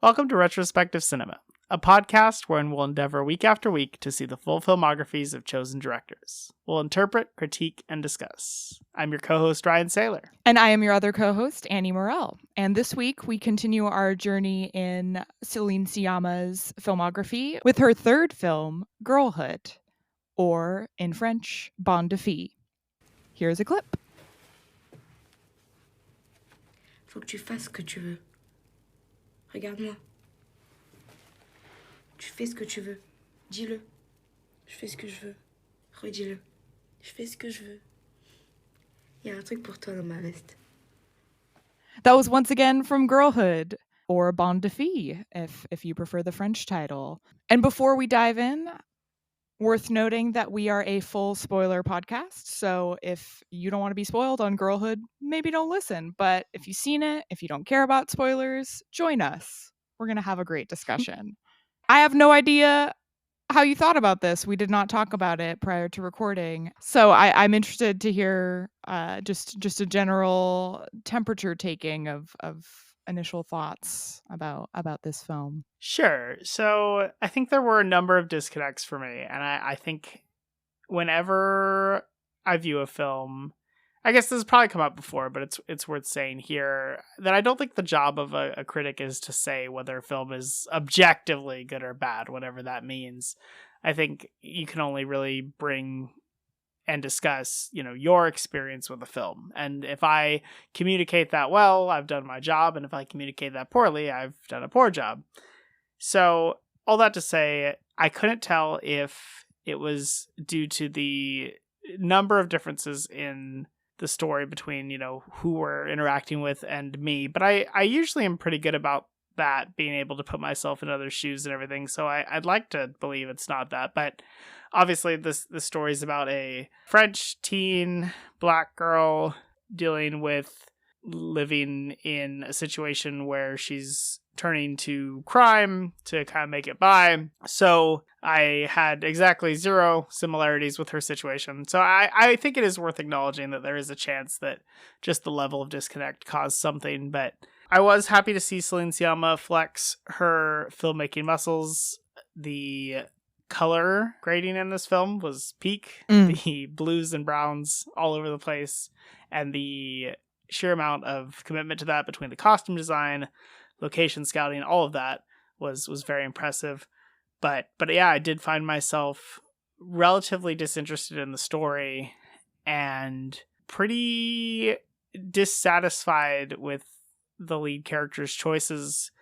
Welcome to Retrospective Cinema, a podcast wherein we'll endeavor week after week to see the full filmographies of chosen directors. We'll interpret, critique, and discuss. I'm your co-host, Ryan Saylor. And I am your other co-host, Annie Morel. And this week, we continue our journey in Céline Sciamma's filmography with her third film, Girlhood, or in French, Bande. Here's a clip. Faut que tu fasses ce que tu veux. Regarde-moi. Tu fais ce que tu veux. Dis-le. Je fais ce que je veux. Redis-le. Je fais ce que je veux. Il y a un truc pour toi dans ma veste. That was once again from Girlhood, or Bande if you prefer the French title. And before we dive in, worth noting that we are a full spoiler podcast, so if you don't want to be spoiled on Girlhood, maybe don't listen. But if you've seen it, if you don't care about spoilers, join us. We're going to have a great discussion. I have no idea how you thought about this. We did not talk about it prior to recording. So I'm interested to hear just a general temperature taking of initial thoughts about this film. Sure. So I think there were a number of disconnects for me. And I think whenever I view a film, I guess this has probably come up before, but it's worth saying here that I don't think the job of a critic is to say whether a film is objectively good or bad, whatever that means. I think you can only really bring and discuss, your experience with the film. And if I communicate that well, I've done my job. And if I communicate that poorly, I've done a poor job. So all that to say, I couldn't tell if it was due to the number of differences in the story between, who we're interacting with and me. But I usually am pretty good about that, being able to put myself in other shoes and everything. So I'd like to believe it's not that. But obviously this story is about a French teen black girl dealing with living in a situation where she's turning to crime to kind of make it by. So I had exactly zero similarities with her situation. So I think it is worth acknowledging that there is a chance that just the level of disconnect caused something. But I was happy to see Céline Sciamma flex her filmmaking muscles. The color grading in this film was peak. The blues and browns all over the place. And the sheer amount of commitment to that between the costume design, location scouting, all of that was very impressive. But yeah, I did find myself relatively disinterested in the story and pretty dissatisfied with the lead character's choices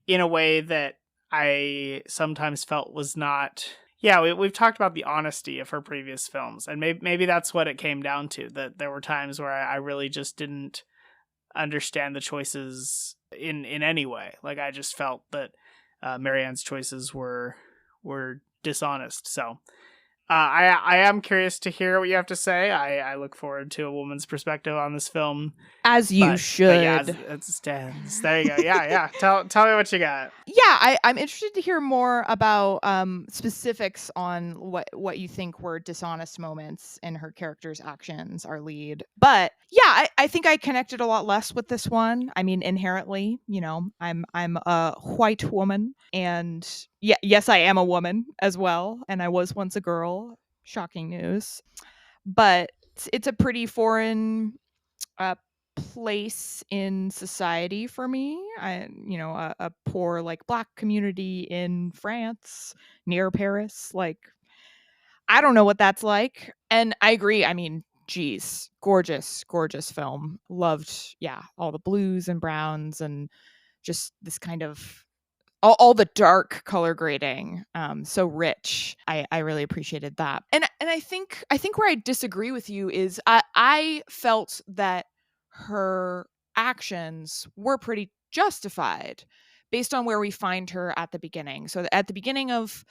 in a way that I sometimes felt was not. Yeah, we've talked about the honesty of her previous films, and maybe that's what it came down to, that there were times where I really just didn't understand the choices in any way. Like, I just felt that Marianne's choices were dishonest. So I am curious to hear what you have to say. I look forward to a woman's perspective on this film. As you should. But yeah, as it stands. There you go. Yeah. Tell me what you got. Yeah, I'm interested to hear more about specifics on what you think were dishonest moments in her character's actions, our lead. But yeah, I think I connected a lot less with this one. I mean, inherently, I'm a white woman, and yes, I am a woman as well, and I was once a girl. Shocking news. But it's a pretty foreign place in society for me. A poor black community in France near Paris. I don't know what that's like. And I agree. I mean, geez, gorgeous film. Loved, all the blues and browns and just this kind of all the dark color grading, so rich. I really appreciated that. And I think where I disagree with you is I felt that her actions were pretty justified based on where we find her at the beginning. So at the beginning of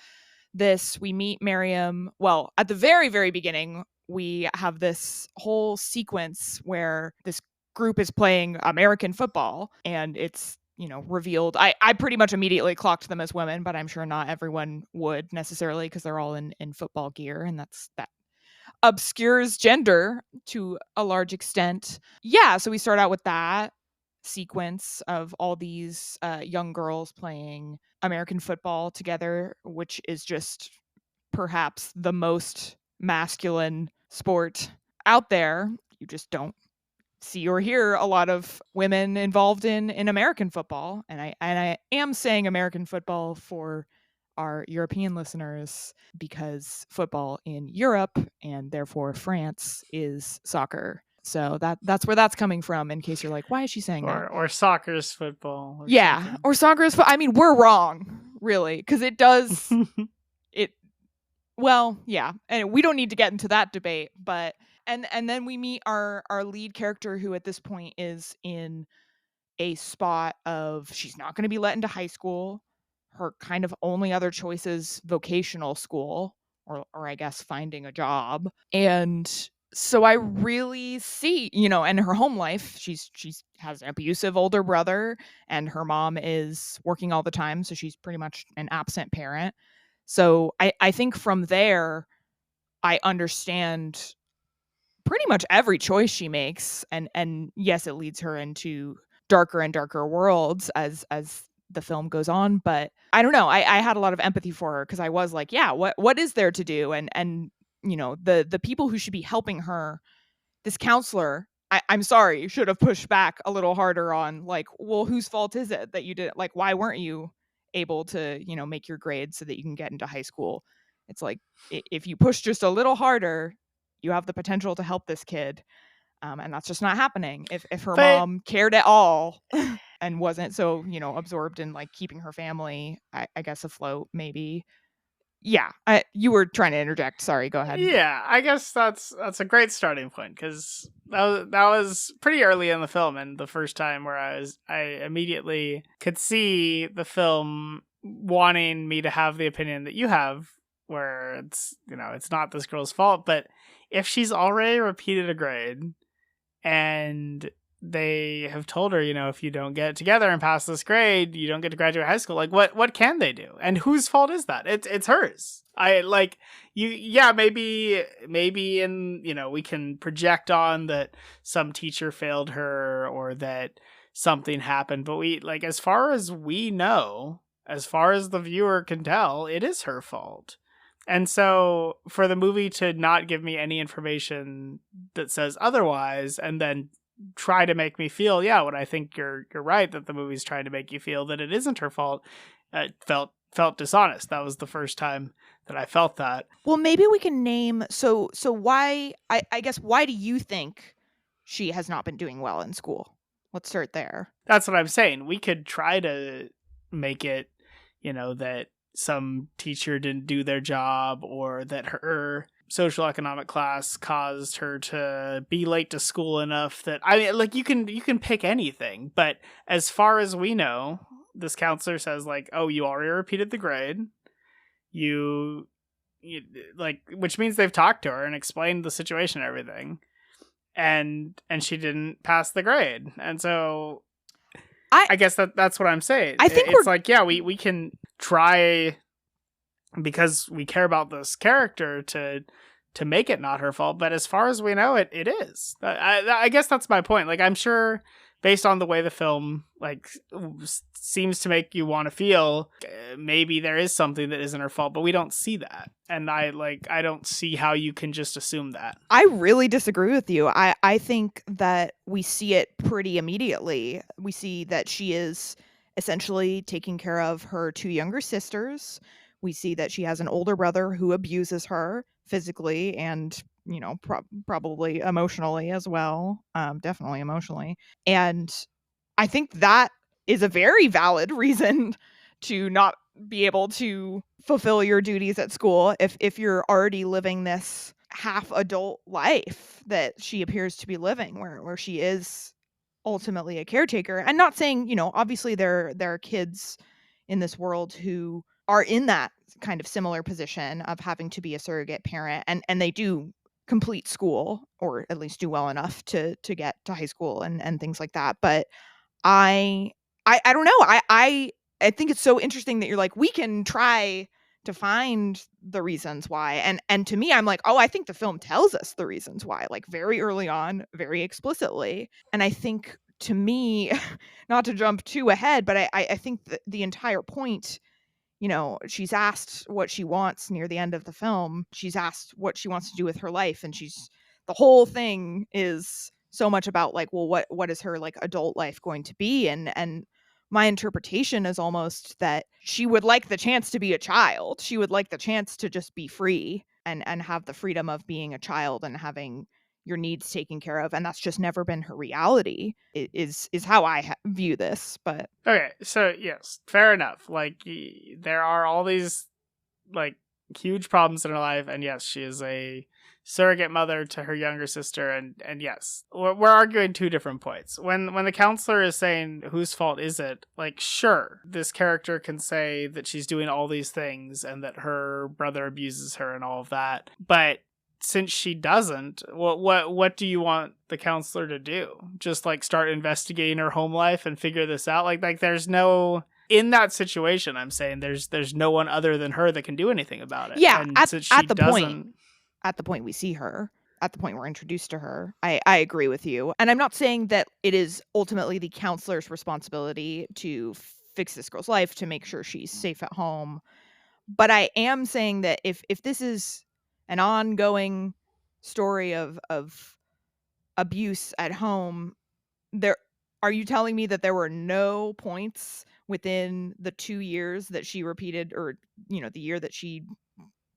this, we meet Miriam. Well, at the very, very beginning, we have this whole sequence where this group is playing American football, and it's revealed. I pretty much immediately clocked them as women, but I'm sure not everyone would necessarily, because they're all in football gear, and that obscures gender to a large extent. Yeah, so we start out with that. sequence of all these young girls playing American football together, which is just perhaps the most masculine sport out there. You just don't see or hear a lot of women involved in American football. And I am saying American football for our European listeners because football in Europe and therefore France is soccer. So that's where that's coming from, in case you're like, why is she saying that? Or soccer's football. Or yeah, something. Or soccer is I mean, we're wrong, really, because it does it well, yeah. And we don't need to get into that debate, but and then we meet our lead character, who at this point is in a spot of she's not going to be let into high school. Her kind of only other choice is vocational school, or I guess finding a job. And so I really see, and her home life, she's has an abusive older brother, and her mom is working all the time, so she's pretty much an absent parent. So I think from there, I understand pretty much every choice she makes, and yes, it leads her into darker and darker worlds as the film goes on. But I don't know, I had a lot of empathy for her, because I was like, yeah, what is there to do? And the people who should be helping her, this counselor, I'm sorry, should have pushed back a little harder on, like, well, whose fault is it that you did, like, why weren't you able to make your grades so that you can get into high school? It's like, if you push just a little harder, you have the potential to help this kid. And that's just not happening. If her mom cared at all and wasn't so, absorbed in like keeping her family, I guess, afloat, maybe. Yeah, you were trying to interject. Sorry, go ahead. Yeah, I guess that's a great starting point, because that was pretty early in the film, and the first time where I immediately could see the film wanting me to have the opinion that you have, where it's it's not this girl's fault, but if she's already repeated a grade and they have told her, if you don't get it together and pass this grade, you don't get to graduate high school. Like, what can they do? And whose fault is that? It's hers. Maybe we can project on that some teacher failed her or that something happened, but as far as we know, as far as the viewer can tell, it is her fault. And so for the movie to not give me any information that says otherwise, and then try to make me feel, what I think you're right, that the movie's trying to make you feel that it isn't her fault, felt dishonest. That was the first time that I felt that. Well, maybe we can name, so why, I guess, why do you think she has not been doing well in school? Let's start there. That's what I'm saying. We could try to make it, that some teacher didn't do their job, or that her social economic class caused her to be late to school enough that, you can pick anything. But as far as we know, this counselor says, like, oh, you already repeated the grade. You which means they've talked to her and explained the situation and everything. And she didn't pass the grade. And so I guess that's what I'm saying. I think it's we can try, because we care about this character, to make it not her fault. But as far as we know, it is. I guess that's my point. Like, I'm sure, based on the way the film seems to make you want to feel, maybe there is something that isn't her fault, but we don't see that. And I don't see how you can just assume that. I really disagree with you. I think that we see it pretty immediately. We see that she is essentially taking care of her two younger sisters. We see that she has an older brother who abuses her physically and, probably emotionally as well. Definitely emotionally. And I think that is a very valid reason to not be able to fulfill your duties at school if you're already living this half adult life that she appears to be living, where she is ultimately a caretaker. And not saying, obviously there are kids in this world who are in that kind of similar position of having to be a surrogate parent, and they do complete school, or at least do well enough to get to high school and things like that. But I don't know. I think it's so interesting that you're like, we can try to find the reasons why. And to me, I'm like, oh, I think the film tells us the reasons why, like very early on, very explicitly. And I think to me, not to jump too ahead, but I think that the entire point, she's asked what she wants near the end of the film. She's asked what she wants to do with her life, and the whole thing is so much about like, well, what is her like adult life going to be? And my interpretation is almost that she would like the chance to be a child. She would like the chance to just be free and have the freedom of being a child and having your needs taken care of, and that's just never been her reality. Is how I view this. But okay, so yes, fair enough. Like there are all these like huge problems in her life, and yes, she is a surrogate mother to her younger sister, and yes, we're arguing two different points. When the counselor is saying whose fault is it, like, sure, this character can say that she's doing all these things and that her brother abuses her and all of that, but since she doesn't, what do you want the counselor to do? Just like start investigating her home life and figure this out? Like there's no, in that situation, I'm saying there's no one other than her that can do anything about it. Yeah, and at the point we see her, at the point we're introduced to her, I agree with you. And I'm not saying that it is ultimately the counselor's responsibility to fix this girl's life, to make sure she's safe at home. But I am saying that if this is an ongoing story of abuse at home, are you telling me that there were no points within the 2 years that she repeated, or the year that she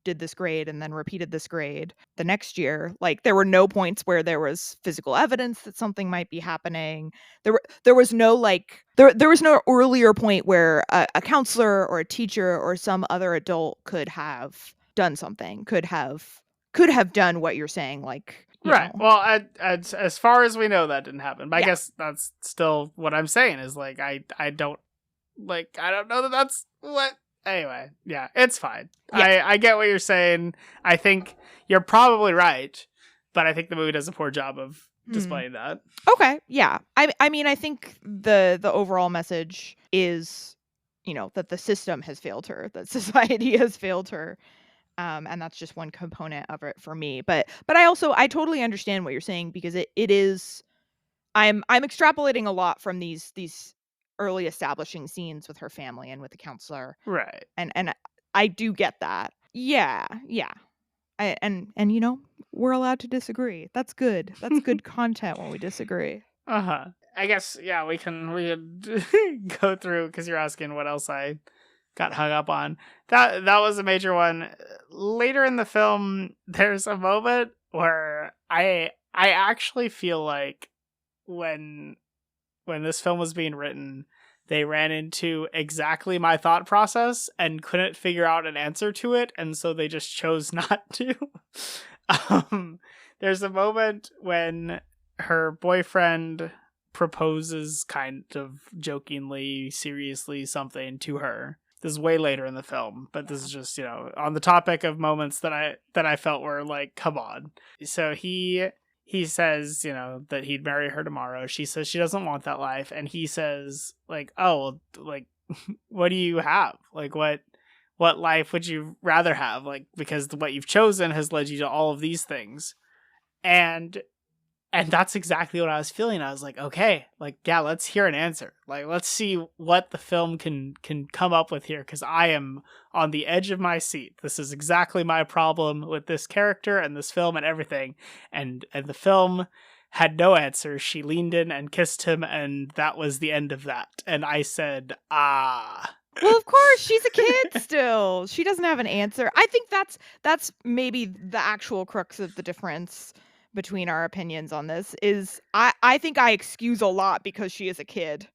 did this grade and then repeated this grade the next year, like there were no points where there was physical evidence that something might be happening? There was no like there was no earlier point where a counselor or a teacher or some other adult could have done something, could have done what you're saying, like, right. Well, as far as we know, that didn't happen. But I guess that's still what I'm saying is like I don't know that that's what. Anyway, yeah, it's fine. Yeah. I get what you're saying. I think you're probably right, but I think the movie does a poor job of displaying that. Okay, yeah. I mean, I think the overall message is, that the system has failed her, that society has failed her. And that's just one component of it for me. But I totally understand what you're saying, because it is, I'm extrapolating a lot from these early establishing scenes with her family and with the counselor. Right. And I do get that. Yeah. And we're allowed to disagree. That's good. That's good content when we disagree. I guess, yeah, we could go through, because you're asking what else I got hung up on. That was a major one. Later in the film, there's a moment where I actually feel like when this film was being written, they ran into exactly my thought process and couldn't figure out an answer to it, and so they just chose not to. There's a moment when her boyfriend proposes kind of jokingly, seriously, something to her. This is way later in the film, but this is just, on the topic of moments that I felt were like, come on. So he says, that he'd marry her tomorrow. She says she doesn't want that life. And he says, like, oh, like, what do you have? Like, what life would you rather have? Like, because what you've chosen has led you to all of these things. And that's exactly what I was feeling. I was like, okay, like, yeah, let's hear an answer. Like, let's see what the film can come up with here, because I am on the edge of my seat. This is exactly my problem with this character and this film and everything. And the film had no answer. She leaned in and kissed him, and that was the end of that. And I said, ah. Well, of course, she's a kid still. She doesn't have an answer. I think that's maybe the actual crux of the difference between our opinions on this. Is I think I excuse a lot because she is a kid.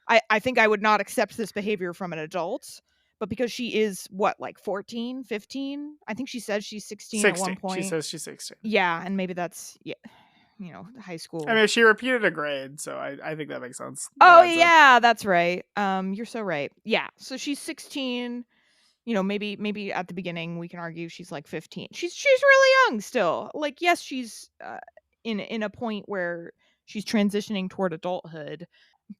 I think I would not accept this behavior from an adult, but because she is like 14, 15? I think she says she's 16 at one point. She says she's 16. Yeah, and maybe that's high school. I mean, she repeated a grade, so I think that makes sense. Oh, yeah, that's right. You're so right. Yeah, so she's 16. Maybe at the beginning we can argue she's like 15. She's really young still. Like, yes, she's in a point where she's transitioning toward adulthood,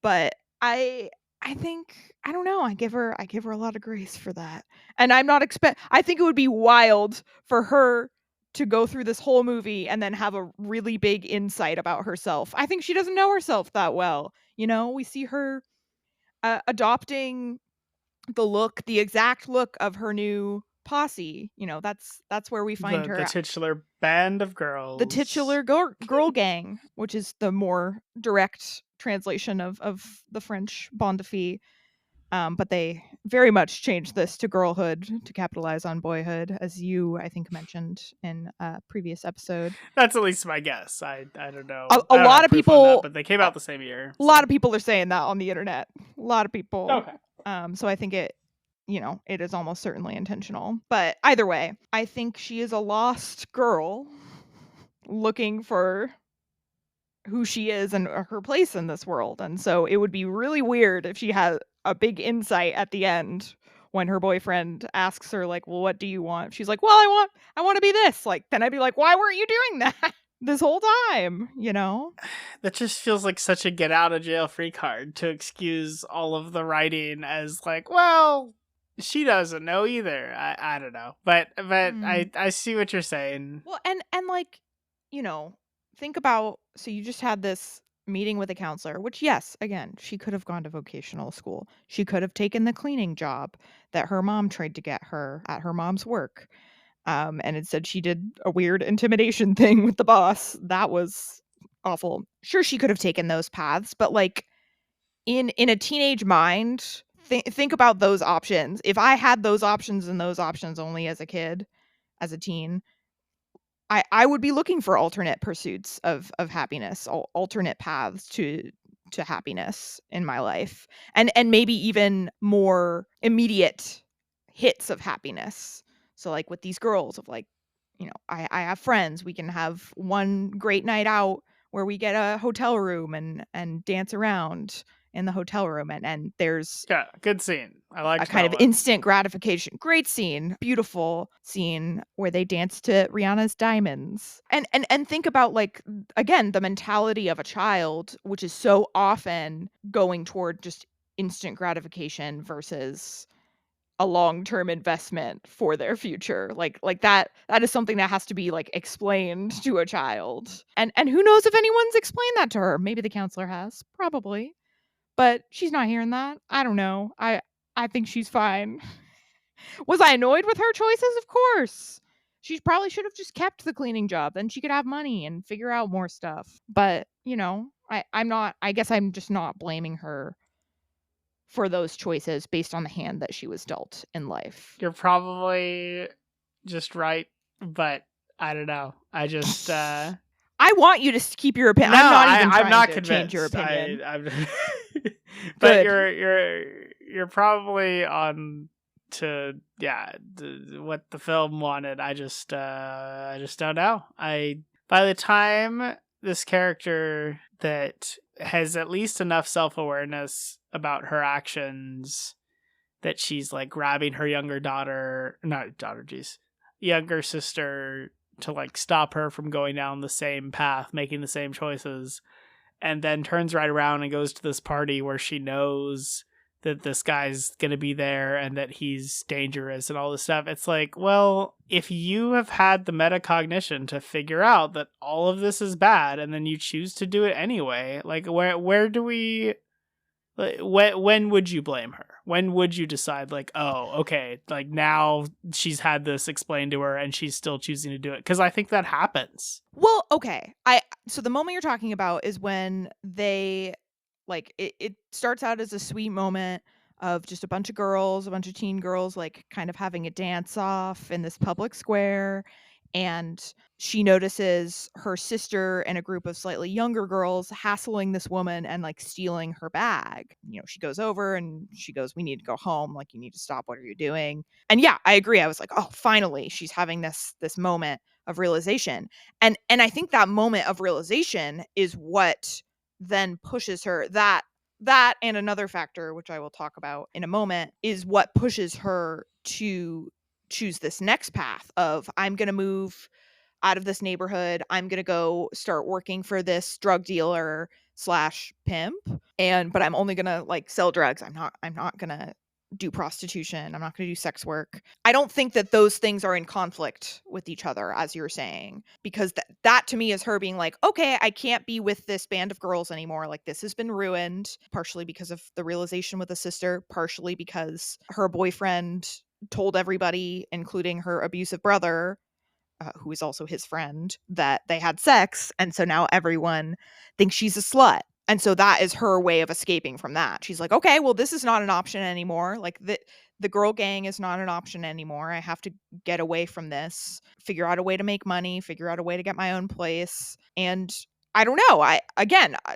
but I think, I don't know, I give her a lot of grace for that. And I'm not I think it would be wild for her to go through this whole movie and then have a really big insight about herself. I think she doesn't know herself that well. We see her adopting the exact look of her new posse. That's where we find her. The titular band of girls. The titular girl gang, which is the more direct translation of the French Bande. But they very much changed this to Girlhood to capitalize on boyhood, as you, I think, mentioned in a previous episode. That's at least my guess. I don't know. A lot of people, but they came out the same year. A lot of people are saying that on the internet. A lot of people. Okay. So I think it is almost certainly intentional. But either way, I think she is a lost girl looking for who she is and her place in this world. And so it would be really weird if she had a big insight at the end when her boyfriend asks her, like, well, what do you want? She's like, well, I want to be this. Like, then I'd be like, why weren't you doing that this whole time? That just feels like such a get out of jail free card to excuse all of the writing as like, well, she doesn't know either. I don't know. But I see what you're saying. Well, and like, think about, so you just had this meeting with a counselor, which, yes, again, she could have gone to vocational school. She could have taken the cleaning job that her mom tried to get her at her mom's work. And instead she did a weird intimidation thing with the boss. That was awful. Sure, she could have taken those paths, but like in a teenage mind, think about those options. If I had those options and those options only as a kid, as a teen, I would be looking for alternate pursuits of happiness, alternate paths to happiness in my life, and maybe even more immediate hits of happiness. So like with these girls of like, I have friends, we can have one great night out where we get a hotel room and dance around in the hotel room, and there's good scene. I like a kind of instant gratification. Great scene, beautiful scene where they dance to Rihanna's Diamonds. And think about, like, again, the mentality of a child, which is so often going toward just instant gratification versus a long-term investment for their future. Like that is something that has to be like explained to a child. And who knows if anyone's explained that to her? Maybe the counselor has, probably. But she's not hearing that. I don't know. I think she's fine. Was I annoyed with her choices? Of course. She probably should have just kept the cleaning job. Then she could have money and figure out more stuff. But, I guess I'm just not blaming her for those choices based on the hand that she was dealt in life. You're probably just right, but I don't know. I just I want you to keep your opinion. No, I'm not convinced. Change your opinion. But you're probably on to what the film wanted. I just don't know. By the time this character that has at least enough self-awareness about her actions that she's like grabbing her younger sister to like stop her from going down the same path, making the same choices, and then turns right around and goes to this party where she knows that this guy's going to be there and that he's dangerous and all this stuff. It's like, well, if you have had the metacognition to figure out that all of this is bad and then you choose to do it anyway, like where do we, when would you blame her? When would you decide like, oh, okay, like now she's had this explained to her and she's still choosing to do it? Because I think that happens. Well, okay. So the moment you're talking about is when they, like, it starts out as a sweet moment of just a bunch of teen girls, like kind of having a dance off in this public square. And she notices her sister and a group of slightly younger girls hassling this woman and like stealing her bag. She goes over and she goes, we need to go home. Like, you need to stop. What are you doing? And yeah, I agree. I was like, oh, finally, she's having this moment of realization. And I think that moment of realization is what then pushes her. That and another factor, which I will talk about in a moment, is what pushes her to choose this next path of, I'm going to move out of this neighborhood. I'm going to go start working for this drug dealer / pimp. But I'm only going to like sell drugs. I'm not going to do prostitution. I'm not going to do sex work. I don't think that those things are in conflict with each other, as you're saying, because that to me is her being like, okay, I can't be with this band of girls anymore. Like, this has been ruined, partially because of the realization with the sister, partially because her boyfriend told everybody, including her abusive brother, who is also his friend, that they had sex. And so now everyone thinks she's a slut. And so that is her way of escaping from that. She's like, okay, well, this is not an option anymore. Like, the girl gang is not an option anymore. I have to get away from this, figure out a way to make money, figure out a way to get my own place. And I don't know.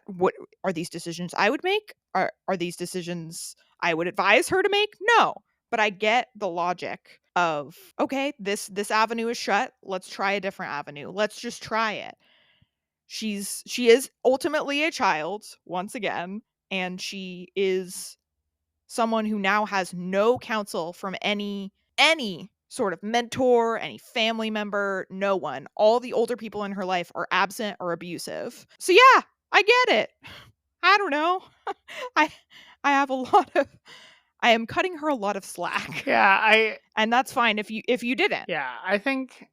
What are these decisions I would make? Are these decisions I would advise her to make? No. But I get the logic of, okay, this avenue is shut. Let's try a different avenue. Let's just try it. She is ultimately a child, once again, and she is someone who now has no counsel from any sort of mentor, any family member, no one. All the older people in her life are absent or abusive. So yeah, I get it. I don't know. I have a lot of I am cutting her a lot of slack. Yeah, and that's fine if you didn't. Yeah, I think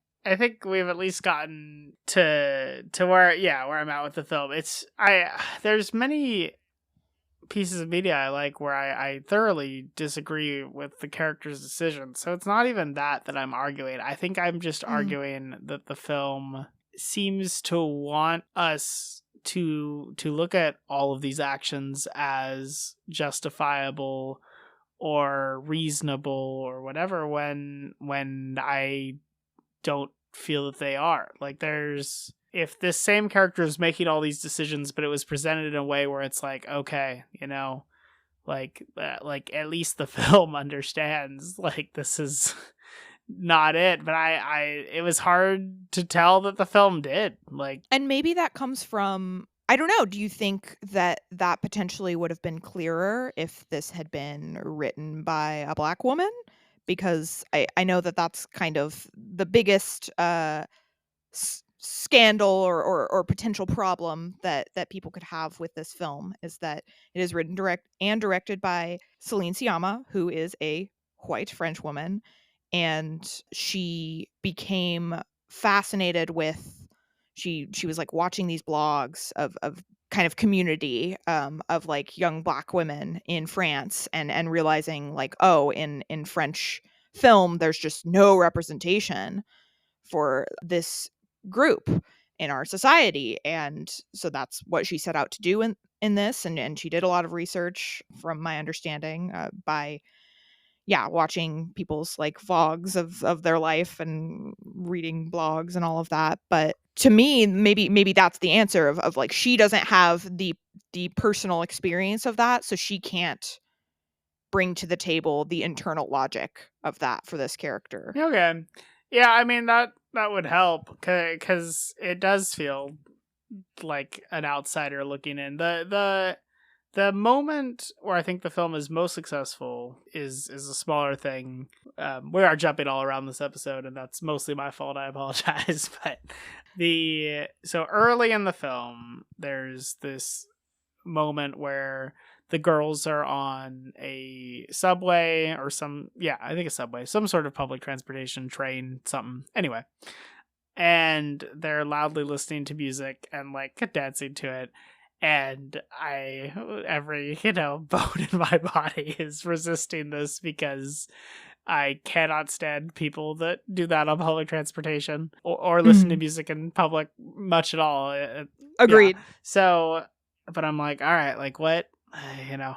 we've at least gotten to where I'm at with the film. There's many pieces of media I like where I thoroughly disagree with the character's decisions. So it's not even that I'm arguing. I think I'm just arguing that the film seems to want us to look at all of these actions as justifiable or reasonable or whatever when I don't feel that they are. Like, if this same character is making all these decisions, but it was presented in a way where it's like, okay, like at least the film understands, like, this is not it. But it was hard to tell that the film did. Like, and maybe that comes from, I don't know. Do you think that potentially would have been clearer if this had been written by a Black woman? Because I know that that's kind of the biggest scandal or potential problem that people could have with this film, is that it is written and directed by Céline Sciamma, who is a white French woman, and she became fascinated with, she was like watching these blogs of kind of community of like young Black women in France, and realizing like, oh, in French film there's just no representation for this group in our society. And so that's what she set out to do in this, and she did a lot of research, from my understanding, by watching people's like vlogs of their life and reading blogs and all of that. But to me, maybe that's the answer of like, she doesn't have the personal experience of that, so she can't bring to the table the internal logic of that for this character. Okay. Yeah, I mean, that would help, because it does feel like an outsider looking in. The moment where I think the film is most successful is a smaller thing. We are jumping all around this episode, and that's mostly my fault. I apologize. But so early in the film, there's this moment where the girls are on a subway or I think a subway, some sort of public transportation, train, something. Anyway, and they're loudly listening to music and like dancing to it. And every bone in my body is resisting this, because I cannot stand people that do that on public transportation or listen to music in public much at all. Agreed. Yeah. So, but I'm like, all right, like what,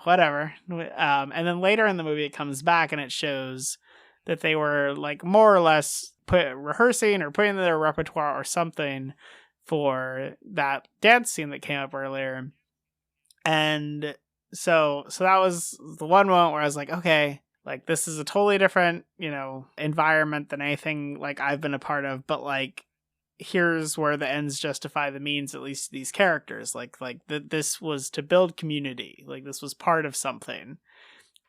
whatever. And then later in the movie, it comes back and it shows that they were like more or less rehearsing or putting in their repertoire or something for that dance scene that came up earlier. And so that was the one moment where I was like, okay, like this is a totally different, environment than anything like I've been a part of, but like here's where the ends justify the means, at least these characters. Like this was to build community. Like this was part of something.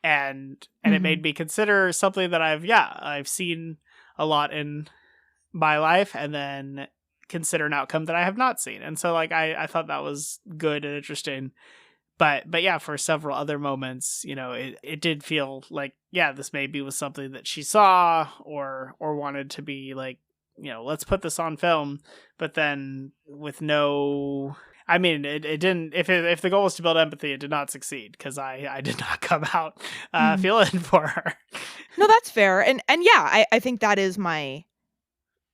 And it made me consider something that I've seen a lot in my life, and then consider an outcome that I have not seen. And so like I thought that was good and interesting. But yeah, for several other moments, it did feel like, yeah, this maybe was something that she saw or wanted to be like, let's put this on film. But then with no, I mean, it didn't. If the goal was to build empathy, it did not succeed, because I did not come out feeling for her. No, that's fair, and yeah, I think that is my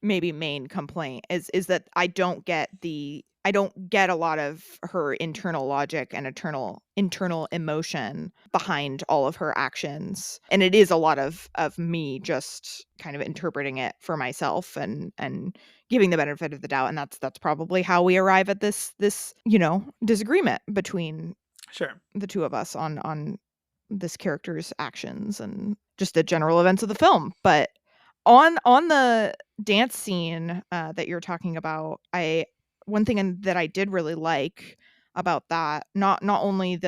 maybe main complaint is that I don't get a lot of her internal logic and internal emotion behind all of her actions. And it is a lot of me just kind of interpreting it for myself and giving the benefit of the doubt. And that's probably how we arrive at this disagreement between the two of us on this character's actions and just the general events of the film. But on the dance scene that you're talking about, one thing that I did really like about that, not only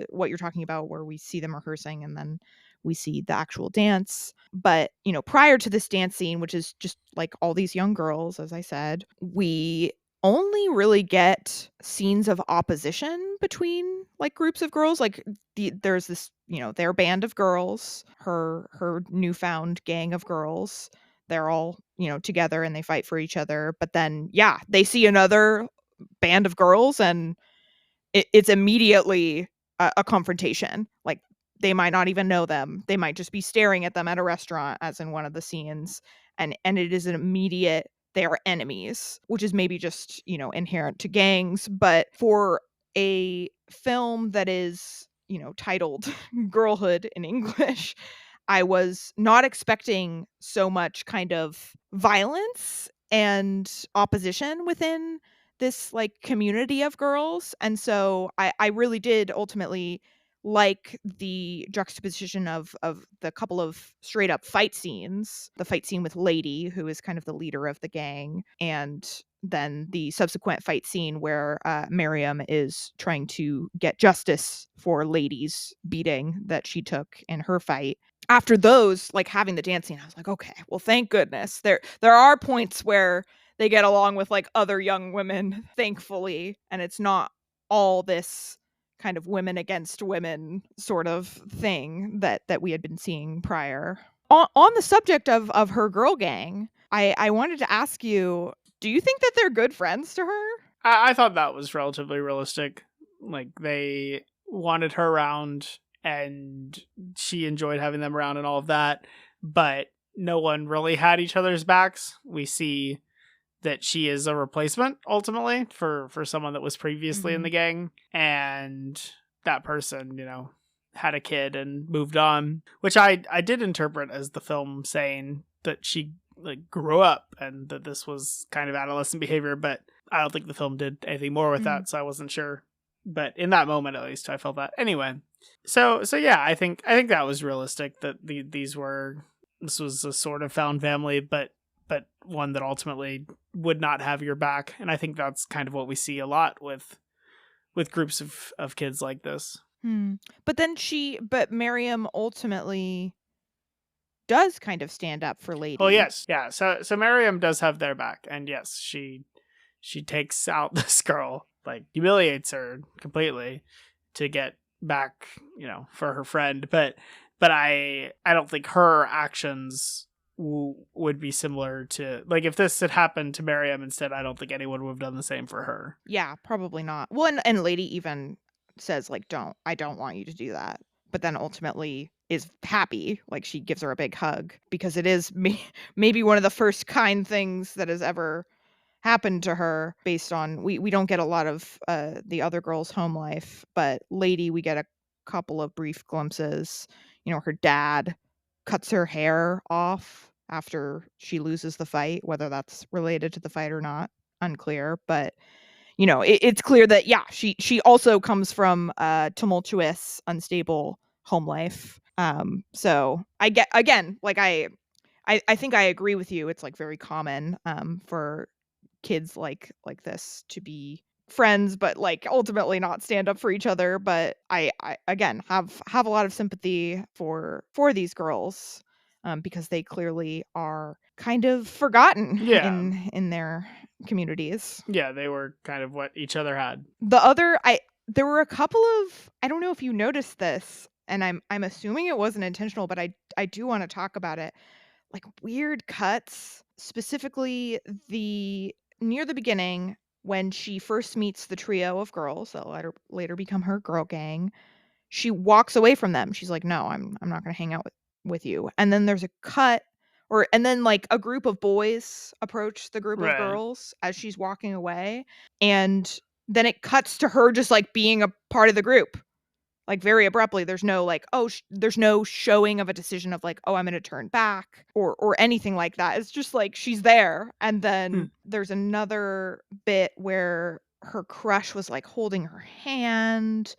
what you're talking about where we see them rehearsing and then we see the actual dance, but prior to this dance scene, which is just like all these young girls, as I said, we only really get scenes of opposition between like groups of girls. Like there's this, their band of girls, her newfound gang of girls. They're all, together and they fight for each other. But then, yeah, they see another band of girls and it's immediately a confrontation. Like they might not even know them. They might just be staring at them at a restaurant, as in one of the scenes. And it is an immediate, they are enemies, which is maybe just, inherent to gangs. But for a film that is, titled Girlhood in English, I was not expecting so much kind of violence and opposition within this like community of girls. And so I really did ultimately like the juxtaposition of the couple of straight up fight scenes, the fight scene with Lady, who is kind of the leader of the gang, and then the subsequent fight scene where Miriam is trying to get justice for Lady's beating that she took in her fight. After those, like having the dance scene, I was like, okay, well, thank goodness. There are points where they get along with like other young women, thankfully, and it's not all this kind of women against women sort of thing that we had been seeing prior. On the subject of her girl gang, I wanted to ask you, do you think that they're good friends to her? I thought that was relatively realistic. Like, they wanted her around and she enjoyed having them around and all of that, but no one really had each other's backs. We see that she is a replacement ultimately for someone that was previously in the gang, and that person, had a kid and moved on, which I did interpret as the film saying that she like grew up and that this was kind of adolescent behavior, but I don't think the film did anything more with that, so I wasn't sure. But in that moment, at least, I felt that. Anyway, so yeah, I think that was realistic, that this was a sort of found family, but one that ultimately would not have your back. And I think that's kind of what we see a lot with groups of kids like this. But Miriam ultimately does kind of stand up for Lady. Oh yes, yeah. So Miriam does have their back, and yes, she takes out this girl, like humiliates her completely to get back, for her friend. But I don't think her actions would be similar to, like, if this had happened to Miriam instead, I don't think anyone would have done the same for her. Yeah, probably not. Well, and Lady even says like, I don't want you to do that. But then ultimately is happy, like she gives her a big hug, because it is maybe one of the first kind things that has ever happened to her, based on we don't get a lot of the other girls' home life, but Lady, we get a couple of brief glimpses. Her dad cuts her hair off after she loses the fight, whether that's related to the fight or not, unclear. But it's clear that, yeah, she also comes from a tumultuous, unstable home life. So I get, again, like I think I agree with you. It's like very common for kids like this to be friends, but like ultimately not stand up for each other. But I again have a lot of sympathy for these girls, because they clearly are kind of forgotten in their communities. Yeah, they were kind of what each other had. The other, there were a couple of, I don't know if you noticed this, and I'm assuming it wasn't intentional, but I do want to talk about it. Like weird cuts, specifically the near the beginning when she first meets the trio of girls that later become her girl gang. She walks away from them. She's like, "No, I'm not going to hang out with you." And then there's a cut, and then like a group of boys approach the group of Right. girls as she's walking away, and then it cuts to her just like being a part of the group. Like very abruptly. There's no like, there's no showing of a decision of like, "Oh, I'm going to turn back," or anything like that. It's just like she's there. And then there's another bit where her crush was like holding her hand,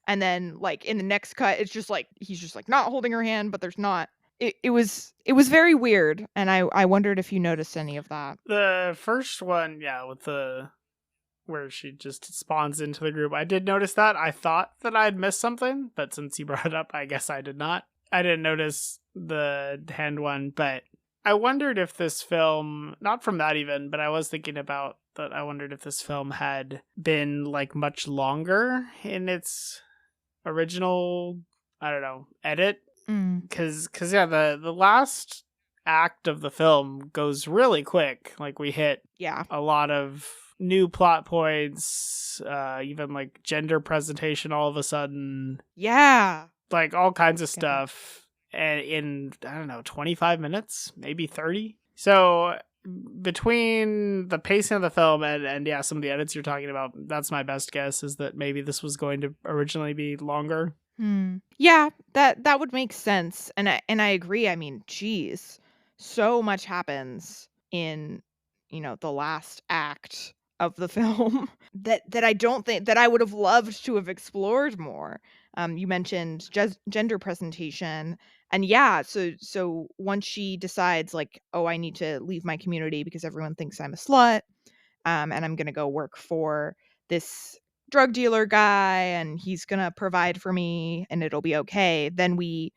and then like in the next cut it's just like he's just like not holding her hand, but there's not. It was very weird, and I wondered if you noticed any of that. The first one, yeah, with the where she just spawns into the group. I did notice that. I thought that I'd missed something, but since you brought it up, I guess I did not. I didn't notice the hand one, but I wondered if this film, not from that even, but I was thinking about that. I wondered if this film had been like much longer in its original, I don't know, edit. Cause yeah, the last act of the film goes really quick. Like we hit a lot of new plot points, even like gender presentation all of a sudden. Yeah. Like all kinds of stuff. And in, I don't know, 25 minutes, maybe 30. So between the pacing of the film and yeah, some of the edits you're talking about, that's my best guess, is that maybe this was going to originally be longer. Yeah, that would make sense. And I agree. I mean, geez, so much happens in, the last act of the film that I don't think that I would have loved to have explored more. You mentioned gender presentation, and yeah, so once she decides like, "Oh, I need to leave my community because everyone thinks I'm a slut, and I'm gonna go work for this drug dealer guy, and he's gonna provide for me, and it'll be okay." Then we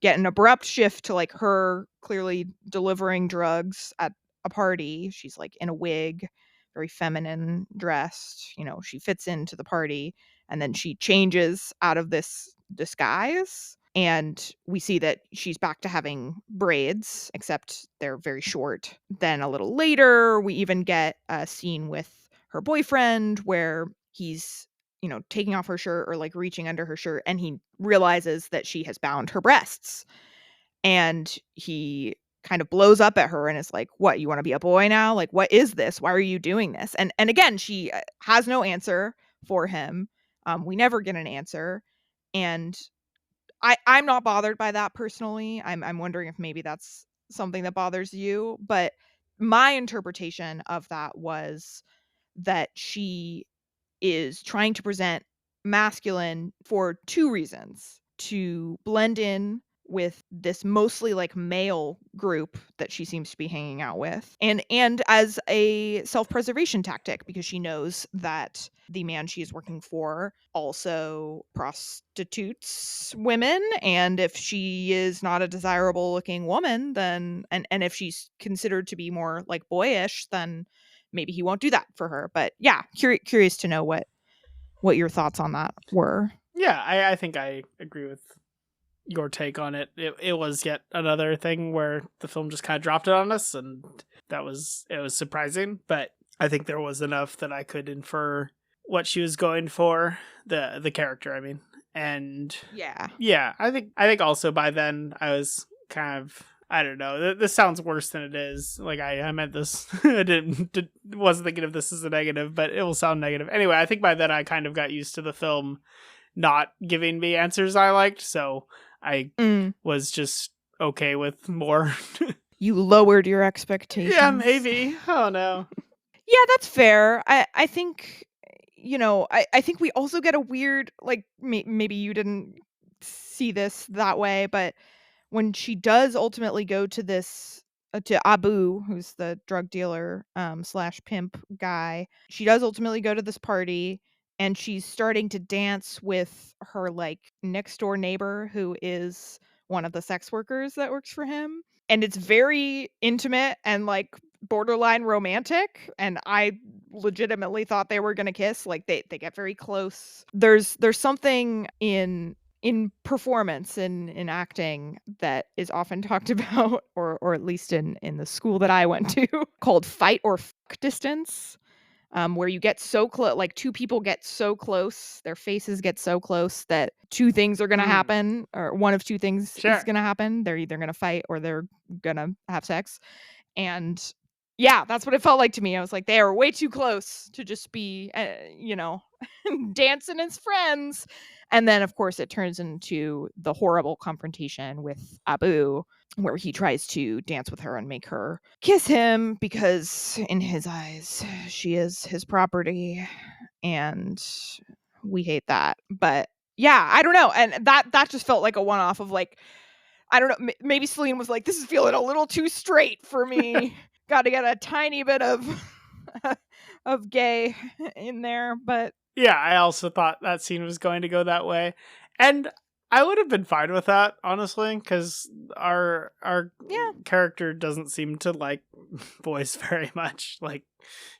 get an abrupt shift to like her clearly delivering drugs at a party. She's like in a wig, very feminine dressed. She fits into the party, and then she changes out of this disguise, and we see that she's back to having braids, except they're very short. Then a little later, we even get a scene with her boyfriend where he's taking off her shirt or like reaching under her shirt, and he realizes that she has bound her breasts, and he kind of blows up at her and is like, "What, you want to be a boy now? Like, what is this? Why are you doing this?" And again, she has no answer for him. We never get an answer, and I'm not bothered by that personally. I'm wondering if maybe that's something that bothers you, but my interpretation of that was that she is trying to present masculine for two reasons: to blend in with this mostly like male group that she seems to be hanging out with, and as a self-preservation tactic, because she knows that the man she is working for also prostitutes women, and if she is not a desirable looking woman, then and if she's considered to be more like boyish, then maybe he won't do that for her. But yeah, curious to know what your thoughts on that were. Yeah, I think I agree with your take on it. It was yet another thing where the film just kind of dropped it on us, and it was surprising, but I think there was enough that I could infer what she was going for, the character, I mean. And yeah, I think also by then I was kind of, I don't know, this sounds worse than it is. Like I meant this, I wasn't thinking of this as a negative, but it will sound negative. Anyway, I think by then I kind of got used to the film not giving me answers I liked, so I was just okay with more. You lowered your expectations. Yeah, maybe. Oh no. Yeah, that's fair. I think, I think we also get a weird, like, maybe you didn't see this that way, but when she does ultimately go to this, to Abu, who's the drug dealer slash pimp guy, she does ultimately go to this party, and she's starting to dance with her like next door neighbor, who is one of the sex workers that works for him, and it's very intimate and like borderline romantic, and I legitimately thought they were gonna kiss. Like they get very close. There's something in performance in acting that is often talked about, or at least in the school that I went to, called fight or fuck distance. Where you get so close, like two people get so close, their faces get so close that two things are going to happen, or one of two things is going to happen. They're either going to fight or they're going to have sex. And yeah, that's what it felt like to me. I was like, they are way too close to just be, dancing as friends. And then, of course, it turns into the horrible confrontation with Abu, where he tries to dance with her and make her kiss him because in his eyes she is his property, and we hate that. But yeah, I don't know, and that just felt like a one-off of like, I don't know, maybe Celine was like, this is feeling a little too straight for me. Got to get a tiny bit of of gay in there. But yeah, I also thought that scene was going to go that way, and I would have been fine with that, honestly, because our character doesn't seem to like boys very much. Like,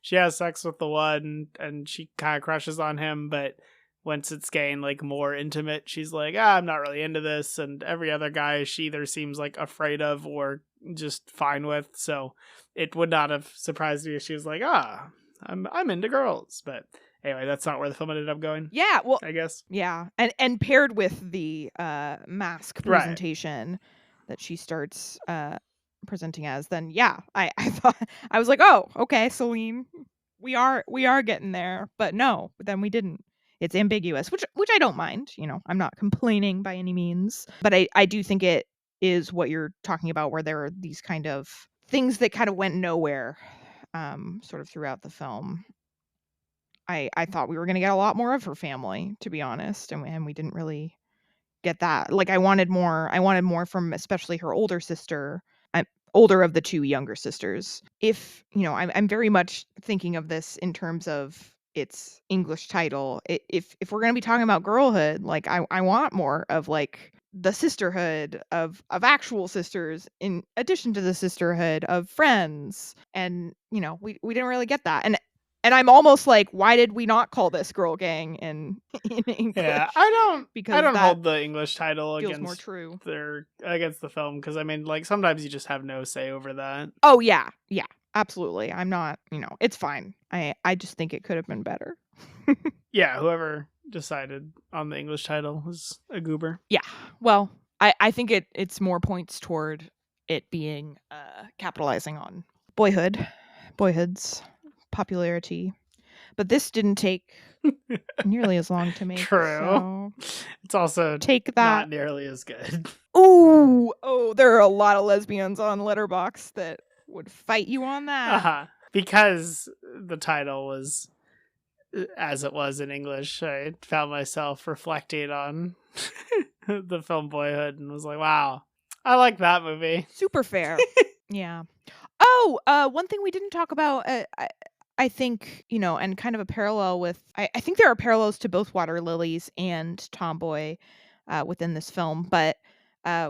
she has sex with the one, and she kind of crushes on him, but once it's getting like more intimate, she's like, I'm not really into this. And every other guy she either seems like afraid of or just fine with. So it would not have surprised me if she was like, I'm into girls. But anyway, that's not where the film ended up going. Yeah, well, I guess. Yeah, and paired with the mask presentation that she starts presenting as, then yeah, I thought, I was like, oh, okay, Celine, we are getting there, but no, then we didn't. It's ambiguous, which I don't mind. I'm not complaining by any means, but I do think it is what you're talking about, where there are these kind of things that kind of went nowhere, sort of throughout the film. I thought we were going to get a lot more of her family, to be honest, and we didn't really get that. Like, I wanted more from especially her older sister. I'm older of the two younger sisters. If, I'm very much thinking of this in terms of its English title. If we're going to be talking about girlhood, like, I want more of like the sisterhood of actual sisters in addition to the sisterhood of friends. And, we didn't really get that. And I'm almost like, why did we not call this Girl Gang in English? Yeah, I don't hold the English title against more true. Against the film, because I mean, like, sometimes you just have no say over that. Oh yeah, absolutely. I'm not, it's fine. I just think it could have been better. Yeah, whoever decided on the English title was a goober. Yeah, well, I think it's more points toward it being capitalizing on boyhood's popularity, but this didn't take nearly as long to make. True. So it's also take that. Not nearly as good. Oh, there are a lot of lesbians on Letterboxd that would fight you on that. Because the title was as it was in English. I found myself reflecting on the film Boyhood and was like, wow, I like that movie. Super fair. Yeah. Oh, one thing we didn't talk about, I think, and kind of a parallel with, I think there are parallels to both Water Lilies and Tomboy within this film, but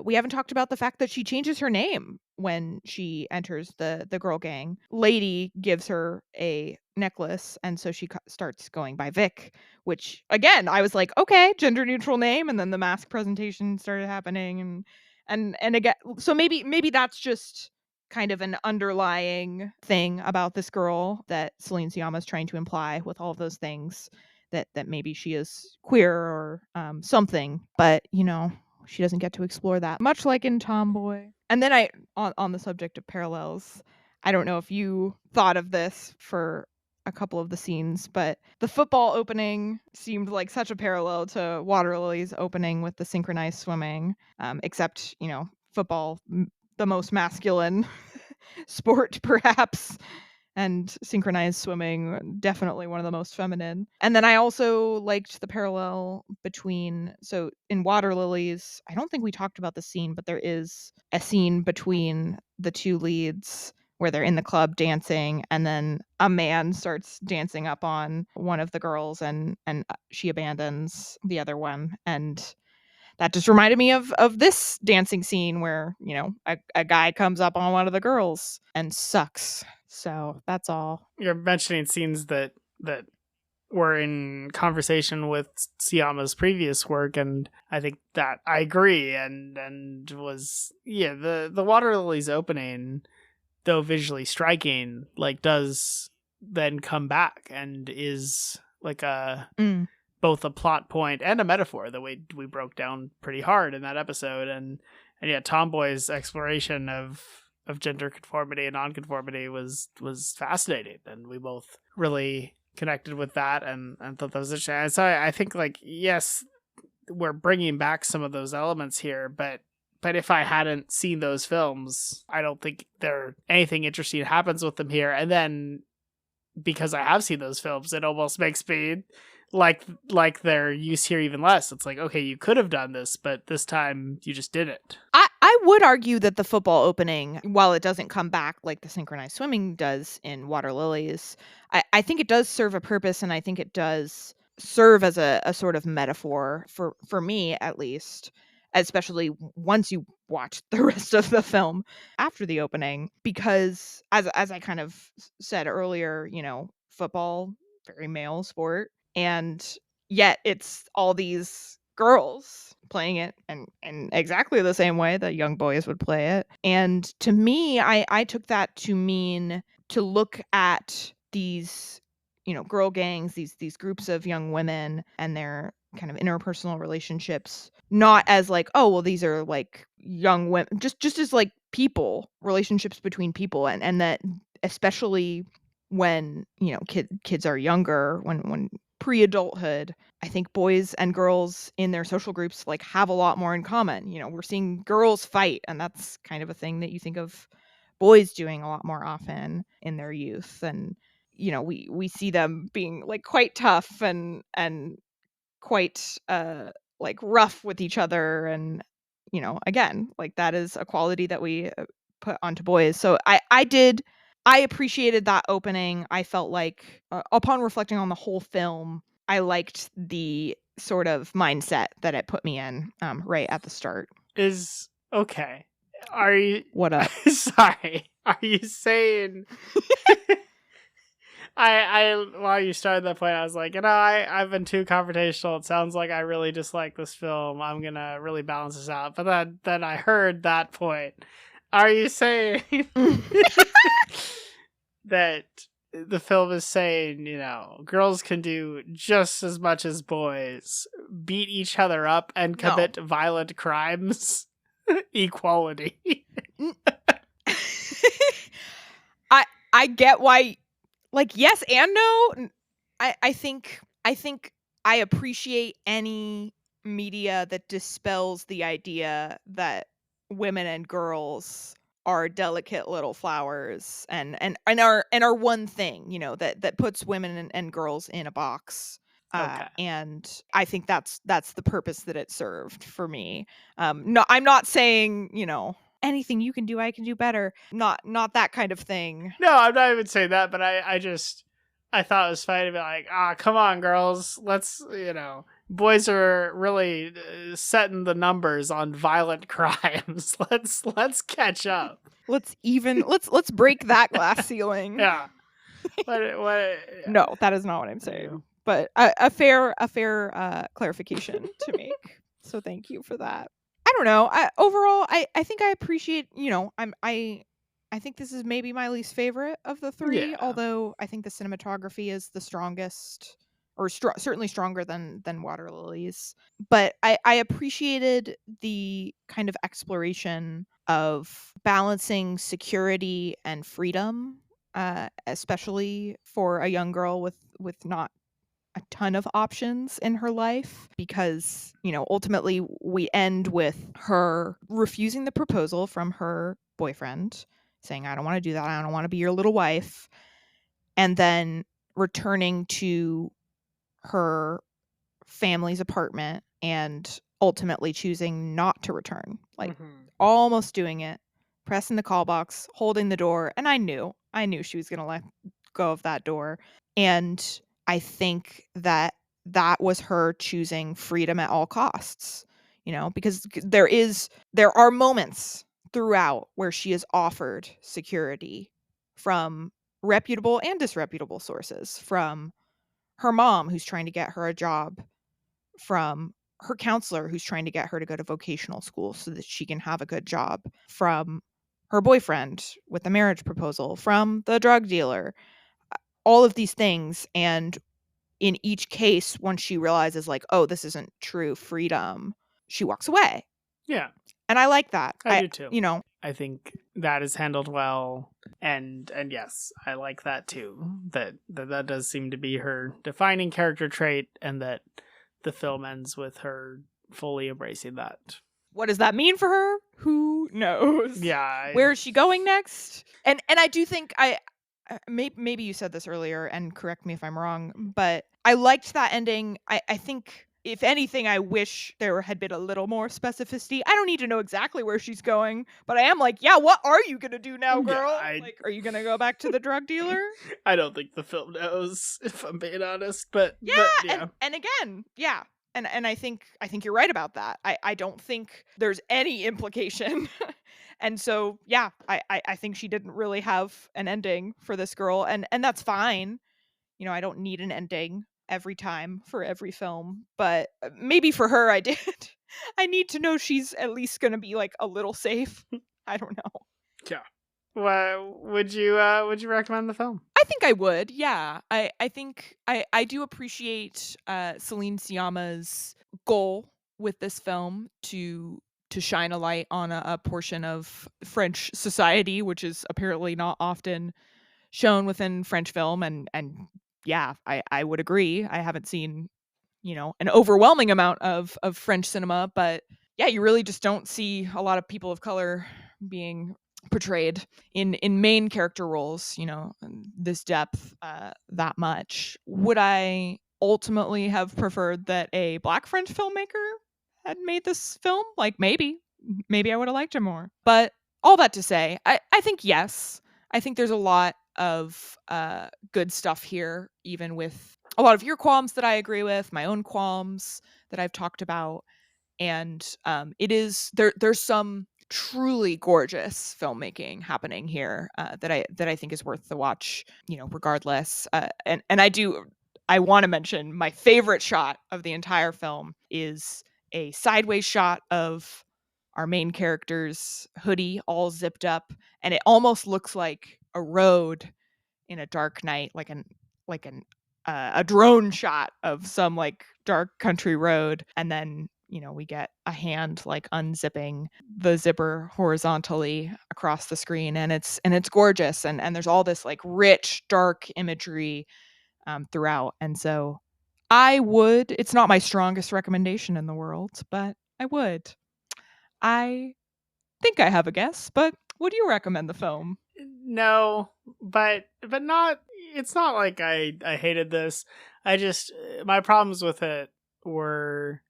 we haven't talked about the fact that she changes her name when she enters the girl gang. Lady gives her a necklace, and so she starts going by Vic, which, again, I was like, okay, gender neutral name, and then the mask presentation started happening, and again, so maybe that's just kind of an underlying thing about this girl that Céline Sciamma is trying to imply with all of those things, that maybe she is queer or something, but she doesn't get to explore that, much like in Tomboy. And then on the subject of parallels, I don't know if you thought of this for a couple of the scenes, but the football opening seemed like such a parallel to Water Lily's opening with the synchronized swimming, except, football, the most masculine sport, perhaps, and synchronized swimming, definitely one of the most feminine. And then I also liked the parallel between, so in Water Lilies, I don't think we talked about the scene, but there is a scene between the two leads where they're in the club dancing, and then a man starts dancing up on one of the girls, and she abandons the other one. And that just reminded me of this dancing scene where, a guy comes up on one of the girls and sucks. So that's all. You're mentioning scenes that were in conversation with Sciamma's previous work, and I think that I agree. And was the Water Lilies opening, though visually striking, like does then come back and is like both a plot point and a metaphor that we broke down pretty hard in that episode. And Tomboy's exploration of gender conformity and nonconformity was fascinating, and we both really connected with that and thought that was interesting. And so I think, like, yes, we're bringing back some of those elements here, but if I hadn't seen those films, I don't think anything interesting happens with them here. And then because I have seen those films, it almost makes me like their use here even less. It's like, okay, you could have done this, but this time you just didn't. I would argue that the football opening, while it doesn't come back like the synchronized swimming does in Water Lilies, I think it does serve a purpose, and I think it does serve as a sort of metaphor for me, at least, especially once you watch the rest of the film after the opening, because as I kind of said earlier, football, very male sport, and yet it's all these girls playing it in exactly the same way that young boys would play it. And to me, I took that to mean to look at these, girl gangs, these groups of young women and their kind of interpersonal relationships, not as like, oh, well, these are like young women, just as like people, relationships between people, and that especially when, kids are younger, when pre-adulthood, I think boys and girls in their social groups like have a lot more in common. We're seeing girls fight, and that's kind of a thing that you think of boys doing a lot more often in their youth. And we see them being like quite tough and quite like rough with each other, and again, like that is a quality that we put onto boys. So I appreciated that opening. I felt like, upon reflecting on the whole film, I liked the sort of mindset that it put me in right at the start. Is okay. Are you... What up? Sorry. Are you saying... I while you started that point, I was like, I've been too confrontational. It sounds like I really dislike this film. I'm gonna really balance this out. But then I heard that point. Are you saying that the film is saying, girls can do just as much as boys, beat each other up, and commit violent crimes? Equality. I get why, like, yes and no. I think I appreciate any media that dispels the idea that women and girls are delicate little flowers and are one thing, that puts women and girls in a box. Okay. And I think that's the purpose that it served for me. No, I'm not saying, anything you can do, I can do better. Not that kind of thing. No, I'm not even saying that, but I thought it was funny to be like, come on, girls, let's, boys are really setting the numbers on violent crimes. Let's catch up. Let's break that glass ceiling. Yeah. What? No, that is not what I'm saying. But a fair clarification to make. So thank you for that. I don't know. Overall, I think I appreciate. I think this is maybe my least favorite of the three. Yeah. Although I think the cinematography is the strongest, or certainly stronger than Water Lilies. But I appreciated the kind of exploration of balancing security and freedom, especially for a young girl with not a ton of options in her life, because ultimately we end with her refusing the proposal from her boyfriend, saying, I don't want to do that, I don't want to be your little wife, and then returning to her family's apartment and ultimately choosing not to return, like almost doing it, pressing the call box, holding the door, and I knew she was going to let go of that door. And I think that was her choosing freedom at all costs. because there are moments throughout where she is offered security from reputable and disreputable sources, from her mom who's trying to get her a job, from her counselor who's trying to get her to go to vocational school so that she can have a good job, from her boyfriend with the marriage proposal, from the drug dealer, all of these things. And in each case, once she realizes like, oh, this isn't true freedom, she walks away. Yeah. And I like that. I do too. You know, I think that is handled well, and yes, I like that too. That does seem to be her defining character trait, and that the film ends with her fully embracing that. What does that mean for her? Who knows? Yeah. Where is she going next? And I do think maybe you said this earlier, and correct me if I'm wrong, but I liked that ending. I think, if anything, I wish there had been a little more specificity. I don't need to know exactly where she's going, but I am like, yeah, what are you going to do now, girl? Like, are you going to go back to the drug dealer? I don't think the film knows, if I'm being honest, but yeah. yeah. And again, yeah. And I think you're right about that. I don't think there's any implication. And so, yeah, I think she didn't really have an ending for this girl, and that's fine. I don't need an ending every time for every film, but maybe for her I did. I need to know she's at least going to be like a little safe. I don't know. Yeah. Well, would you recommend the film? I think I would. Yeah. I think I do appreciate Céline Sciamma's goal with this film to shine a light on a portion of French society, which is apparently not often shown within French film. And yeah, I would agree. I haven't seen, an overwhelming amount of French cinema, but yeah, you really just don't see a lot of people of color being portrayed in main character roles, this depth, that much. Would I ultimately have preferred that a Black French filmmaker had made this film? Like, maybe I would have liked it more. But all that to say, I think yes. I think there's a lot of good stuff here, even with a lot of your qualms that I agree with, my own qualms that I've talked about. And it is there's some truly gorgeous filmmaking happening here that I think is worth the watch, regardless. And I want to mention my favorite shot of the entire film is a sideways shot of our main character's hoodie all zipped up, and it almost looks like a road in a dark night, like a drone shot of some like dark country road. And then we get a hand like unzipping the zipper horizontally across the screen, and it's gorgeous, and there's all this like rich dark imagery throughout. And so it's not my strongest recommendation in the world, but I think I have a guess. But would you recommend the film? No, but not. It's not like I hated this. I just, my problems with it were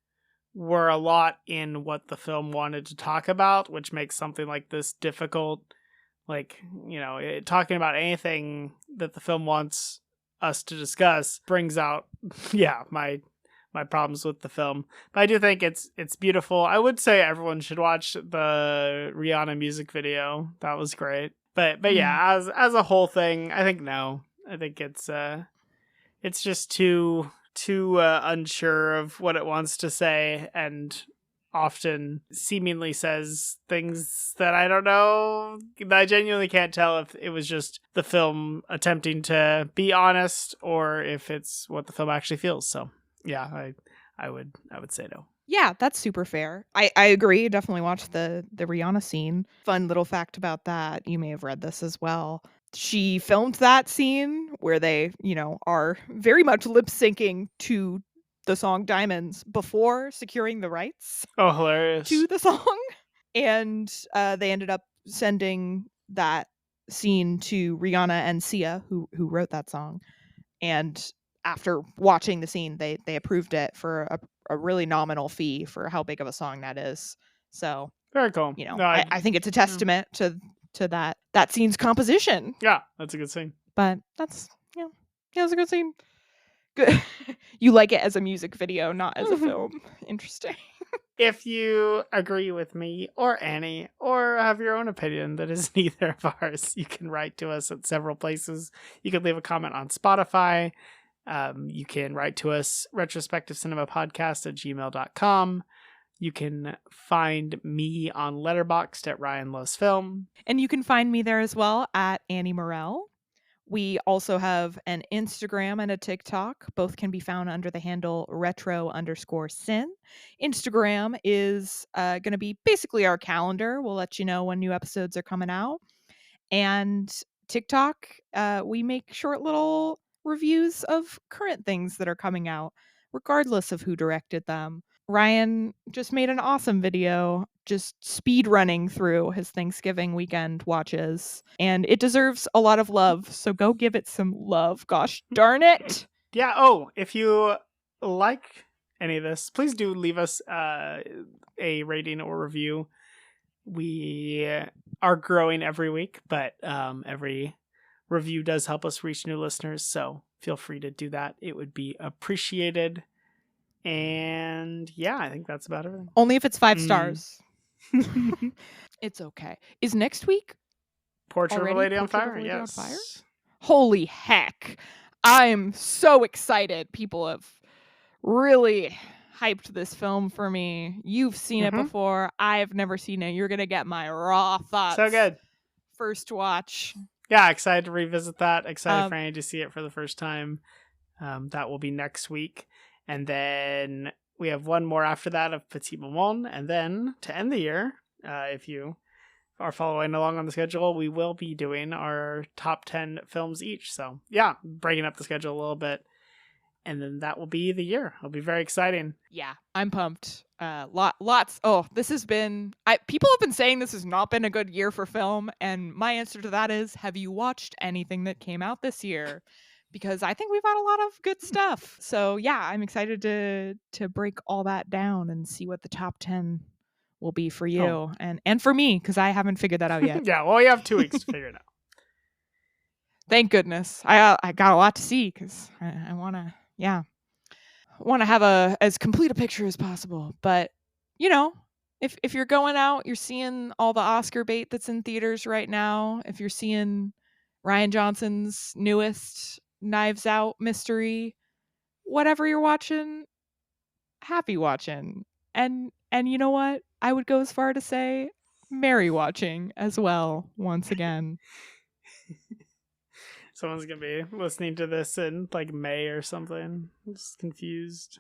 a lot in what the film wanted to talk about, which makes something like this difficult. Like, talking about anything that the film wants us to discuss brings out, yeah, my problems with the film. But I do think it's beautiful. I would say everyone should watch the Rihanna music video. That was great. But yeah, as a whole thing, I think no. I think it's just too unsure of what it wants to say, and often seemingly says things that I don't know. I genuinely can't tell if it was just the film attempting to be honest or if it's what the film actually feels. So yeah, I would say no. Yeah, that's super fair. I agree. Definitely watch the Rihanna scene. Fun little fact about that. You may have read this as well. She filmed that scene where they, are very much lip syncing to the song Diamonds before securing the rights. Oh, hilarious. To the song. And they ended up sending that scene to Rihanna and Sia, who wrote that song. And after watching the scene, they approved it for a really nominal fee for how big of a song that is. So very cool. No, I think it's a testament to that scene's composition. Yeah, that's a good scene. But that's it's a good scene. Good. You like it as a music video, not as a film. Interesting. if you agree with me or Annie, or have your own opinion that is neither of ours, you can write to us at several places. You can leave a comment on Spotify. You can write to us, retrospectivecinemapodcast@gmail.com. You can find me on Letterboxd at Ryan Loves Film. And you can find me there as well at Annie Morell. We also have an Instagram and a TikTok. Both can be found under the handle retro_sin. Instagram is going to be basically our calendar. We'll let you know when new episodes are coming out. And TikTok, we make short little reviews of current things that are coming out, regardless of who directed them. Ryan just made an awesome video just speed running through his Thanksgiving weekend watches, and it deserves a lot of love, so go give it some love. Gosh darn it. Yeah, oh, if you like any of this, please do leave us a rating or review. We are growing every week, but every review does help us reach new listeners, so feel free to do that. It would be appreciated. And yeah, I think that's about everything. Only if it's 5 stars. It's okay. Is next week Portrait of a Lady on Fire? Lady Yes. on Fire? Holy heck. I'm so excited. People have really hyped this film for me. You've seen it before. I've never seen it. You're going to get my raw thoughts. So good. First watch. Yeah, excited to revisit that. Excited for Annie to see it for the first time. That will be next week. And then we have one more after that of Petit Maman. And then to end the year, if you are following along on the schedule, we will be doing our top 10 films each. So yeah, breaking up the schedule a little bit. And then that will be the year. It'll be very exciting. Yeah, I'm pumped. Lots. Oh, this has been... people have been saying this has not been a good year for film. And my answer to that is, have you watched anything that came out this year? Because I think we've had a lot of good stuff. So yeah, I'm excited to break all that down and see what the top 10 will be for you and for me, because I haven't figured that out yet. Yeah, well, you have 2 weeks to figure it out. Thank goodness. I got a lot to see because I want to have as complete a picture as possible. But you know, if you're going out, you're seeing all the Oscar bait that's in theaters right now. If you're seeing Rian Johnson's newest Knives Out mystery, whatever you're watching, happy watching. And you know what? I would go as far to say merry watching as well, once again. Someone's going to be listening to this in like May or something. I'm just confused.